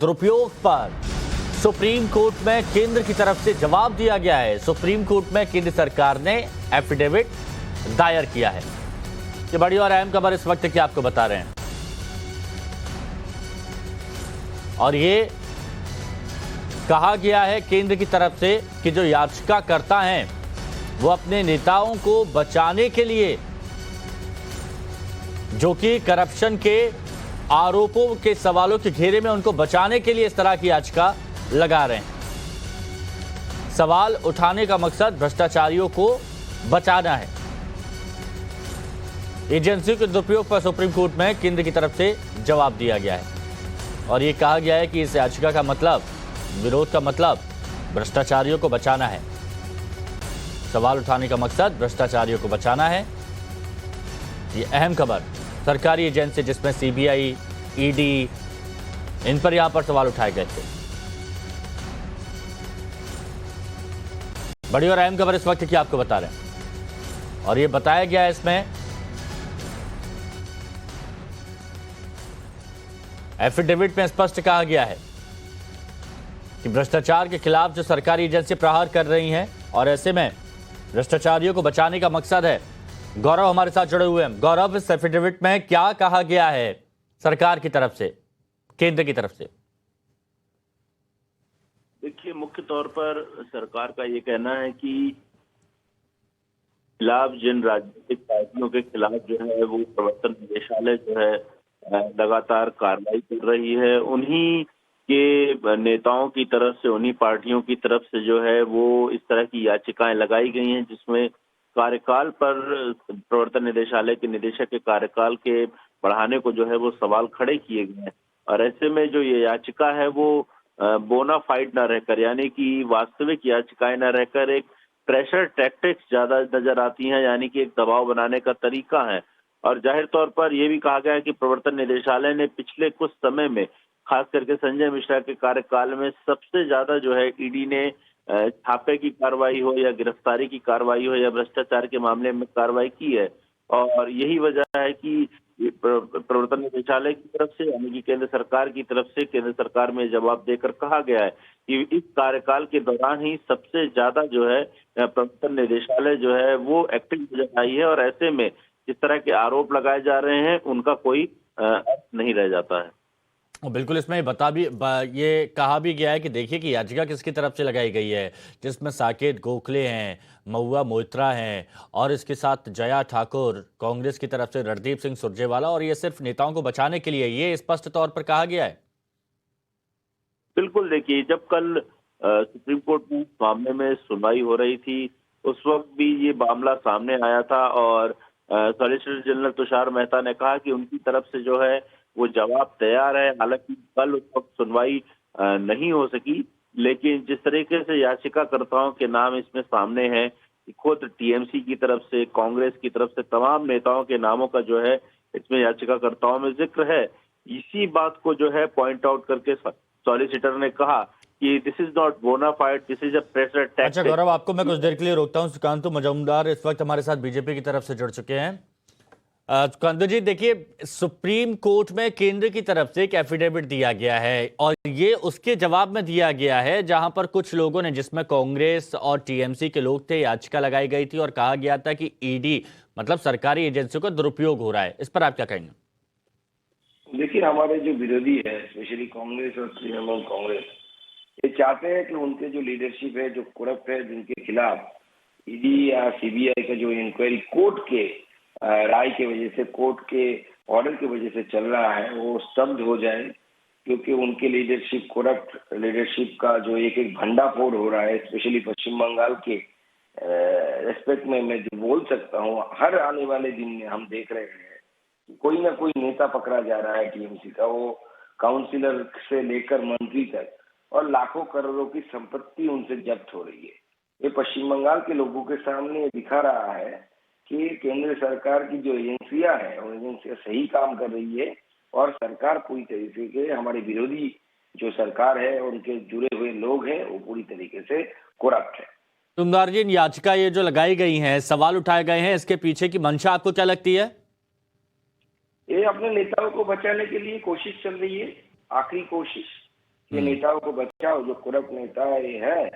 दुरुपयोग पर supreme court में केंद्र की तरफ से जवाब दिया गया है। सुप्रीम कोर्ट में केंद्र सरकार ने एफिडेविट दायर किया है। ये बड़ी और अहम खबर इस वक्त की आपको बता रहे हैं। और ये कहा गया है केंद्र की तरफ से कि जो याचिकाकर्ता हैं वो अपने नेताओं को बचाने के लिए, जो कि करप्शन के आरोपों के सवालों के घेरे में उनको बचाने के लिए इस तरह की याचिका लगा रहे हैं। सवाल उठाने का मकसद भ्रष्टाचारियों को बचाना है। एजेंसियों के दुरुपयोग पर सुप्रीम कोर्ट में केंद्र की तरफ से जवाब दिया गया है और यह कहा गया है कि इस याचिका का मतलब, विरोध का मतलब भ्रष्टाचारियों को बचाना है। सवाल उठाने का मकसद भ्रष्टाचारियों को बचाना है। ये अहम खबर, सरकारी एजेंसी जिसमें सीबीआई, ईडी, इन पर यहां पर सवाल उठाए गए थे। बड़ी और अहम खबर इस वक्त की आपको बता रहे हैं और ये बताया गया है इसमें एफिडेविट में स्पष्ट कहा गया है कि भ्रष्टाचार के खिलाफ जो सरकारी एजेंसी प्रहार कर रही हैं और ऐसे में भ्रष्टाचारियों को बचाने का मकसद है। गौरव हमारे साथ जुड़े हुए हैं। गौरव, इस एफिडेविट में क्या कहा गया है सरकार की तरफ से, केंद्र की तरफ से? देखिए, मुख्य तौर पर सरकार का ये कहना है कि खिलाफ जिन राजनीतिक पार्टियों के खिलाफ जो है वो प्रवर्तन निदेशालय जो है लगातार कार्रवाई कर रही है, उन्हीं के नेताओं की तरफ से, उन्हीं पार्टियों की तरफ से जो है वो इस तरह की याचिकाएं लगाई गई हैं जिसमें कार्यकाल पर प्रवर्तन निदेशालय के निदेशक के कार्यकाल के बढ़ाने को जो है वो सवाल खड़े किए गए हैं। और ऐसे में जो ये याचिका है वो बोनाफाइड न रहकर, यानी कि वास्तविक याचिकाएं न रहकर एक प्रेशर टैक्टिक्स ज्यादा नजर आती हैं, यानी कि एक दबाव बनाने का तरीका है। और जाहिर तौर पर यह भी कहा गया है कि प्रवर्तन निदेशालय ने पिछले कुछ समय में, खास करके संजय मिश्रा के कार्यकाल में, सबसे ज्यादा जो है ईडी ने छापे की कार्रवाई हो या गिरफ्तारी की कार्रवाई हो या भ्रष्टाचार के मामले में कार्रवाई की है। और यही वजह है कि प्रवर्तन निदेशालय की तरफ से, यानी कि केंद्र सरकार की तरफ से, केंद्र सरकार में जवाब देकर कहा गया है कि इस कार्यकाल के दौरान ही सबसे ज्यादा जो है प्रवर्तन निदेशालय जो है वो एक्टिव नजर आई है। और ऐसे में जिस तरह के आरोप लगाए जा रहे हैं उनका कोई अर्थ नहीं रह जाता है। बिल्कुल, इसमें ये कहा भी गया है कि देखिए कि याचिका किसकी तरफ से लगाई गई है, जिसमें साकेत गोखले हैं, महुआ मोइत्रा हैं और इसके साथ जया ठाकुर, कांग्रेस की तरफ से रणदीप सिंह सुरजेवाला, और ये सिर्फ नेताओं को बचाने के लिए, ये स्पष्ट तौर पर कहा गया है। बिल्कुल, देखिए, जब कल सुप्रीम कोर्ट में मामले में सुनवाई हो रही थी उस वक्त भी ये मामला सामने आया था और सॉलिसिटर जनरल तुषार मेहता ने कहा कि उनकी तरफ से जो है वो जवाब तैयार है। हालांकि कल उस वक्त सुनवाई नहीं हो सकी, लेकिन जिस तरीके से याचिकाकर्ताओं के नाम इसमें सामने हैं, खुद टीएमसी की तरफ से, कांग्रेस की तरफ से तमाम नेताओं के नामों का जो है इसमें याचिकाकर्ताओं में जिक्र है। इसी बात को जो है पॉइंट आउट करके सॉलिसिटर ने कहा कि this is not bona fide, this is a pressure tactic. अच्छा गौरव, आपको मैं कुछ देर के लिए रोकता हूं। सुकांतु मजूमदार इस वक्त हमारे साथ बीजेपी की तरफ से जुड़ चुके हैं। सुकांतु जी, देखिए, सुप्रीम कोर्ट में केंद्र की तरफ से एक एफिडेविट दिया गया है और ये उसके जवाब में दिया गया है जहां पर कुछ लोगों ने, जिसमें कांग्रेस और टीएमसी के लोग थे, याचिका लगाई गई थी और कहा गया था कि ईडी मतलब सरकारी एजेंसियों का दुरुपयोग हो रहा है। इस पर आप क्या कहेंगे? देखिए, हमारे जो विरोधी है, स्पेशली कांग्रेस और तृणमूल कांग्रेस, ये चाहते हैं कि उनके जो लीडरशिप है, जो करप्ट है, जिनके खिलाफ ईडी या सीबीआई का जो इंक्वायरी कोर्ट के राय की वजह से, कोर्ट के ऑर्डर की वजह से चल रहा है, वो स्तब्ध हो जाए। क्योंकि उनके लीडरशिप, करप्ट लीडरशिप का जो एक एक भंडाफोड़ हो रहा है, स्पेशली पश्चिम बंगाल के रेस्पेक्ट में मैं जो बोल सकता हूँ, हर आने वाले दिन में हम देख रहे हैं कि कोई ना कोई नेता पकड़ा जा रहा है टीएमसी का, वो काउंसिलर से लेकर मंत्री तक, और लाखों करोड़ों की संपत्ति उनसे जब्त हो रही है। ये पश्चिम बंगाल के लोगों के सामने दिखा रहा है कि केंद्र सरकार की जो एजेंसियां हैं वो एजेंसियां सही काम कर रही है और सरकार पूरी तरीके से, हमारे विरोधी जो सरकार है, उनके जुड़े हुए लोग हैं, वो पूरी तरीके से करप्ट है। तुमदार जी, याचिका ये जो लगाई गई हैं, सवाल उठाए गए हैं, इसके पीछे की मंशा आपको क्या लगती है? ये अपने नेताओं को बचाने के लिए कोशिश चल रही है, आखिरी कोशिश। ये नेताओं को बचाओ, जो करप्ट नेता है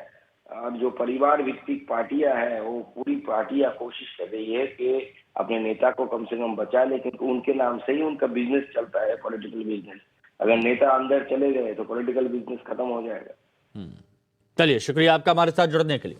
और जो परिवार भित्तिक पार्टियां हैं, वो पूरी पार्टियां कोशिश कर रही है कि अपने नेता को कम से कम बचा ले, क्योंकि उनके नाम से ही उनका बिजनेस चलता है, पॉलिटिकल बिजनेस। अगर नेता अंदर चले गए तो पॉलिटिकल बिजनेस खत्म हो जाएगा। चलिए, शुक्रिया आपका हमारे साथ जुड़ने के लिए।